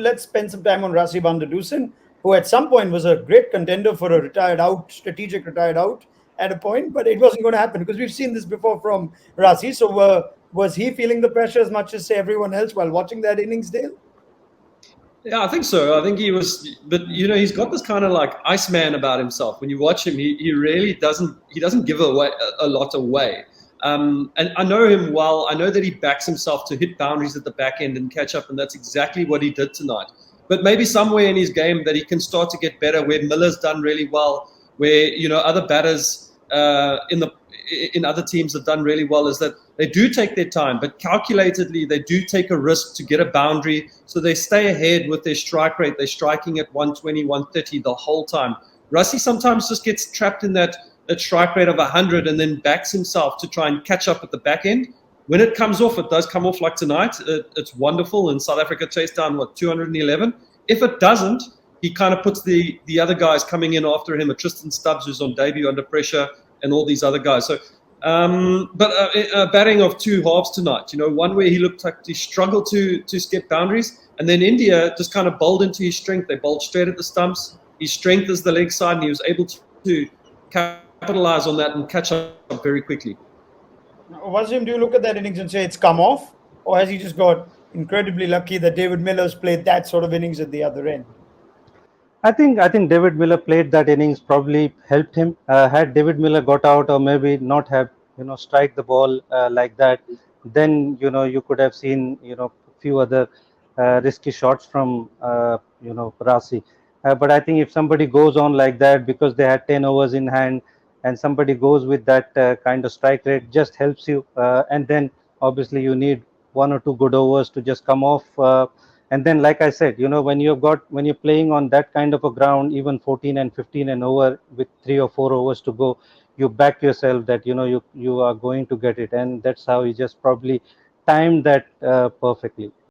Let's spend some time on Rassie Dussen, who at some point was a great contender for a strategic retired out at a point, but it wasn't going to happen because we've seen this before from Rassie. So was he feeling the pressure as much as say everyone else while watching that innings, Dale? Yeah, I think so. I think he was, but he's got this kind of like Iceman about himself. When you watch him, he really doesn't give away a lot away. And I know him well. I know that he backs himself to hit boundaries at the back end and catch up, and that's exactly what he did tonight. But maybe somewhere in his game that he can start to get better, where Miller's done really well, where other batters in other teams have done really well, is that they do take their time, but calculatedly they do take a risk to get a boundary, so they stay ahead with their strike rate. They're striking at 120, 130 the whole time. Rassie sometimes just gets trapped in that strike rate of 100 and then backs himself to try and catch up at the back end. When it comes off, it does come off like tonight. It's wonderful, and South Africa chased down 211. If it doesn't, he kind of puts the other guys coming in after him, a Tristan Stubbs who's on debut under pressure, and all these other guys. So, but a batting of two halves tonight. One where he looked like he struggled to skip boundaries, and then India just kind of bowled into his strength. They bowled straight at the stumps. His strength is the leg side, and he was able to capitalize on that and catch up very quickly. Wasim, do you look at that innings and say it's come off, or has he just got incredibly lucky that David Miller's played that sort of innings at the other end? I think David Miller played that innings probably helped him. Had David Miller got out, or maybe not have strike the ball like that, then you could have seen few other risky shots from Rassie. But I think if somebody goes on like that because they had 10 overs in hand, and somebody goes with that kind of strike rate, just helps you. And then obviously you need one or two good overs to just come off. And then, like I said, when you're playing on that kind of a ground, even 14 and 15 and over with 3 or 4 overs to go, you back yourself that you are going to get it, and that's how he just probably timed that perfectly.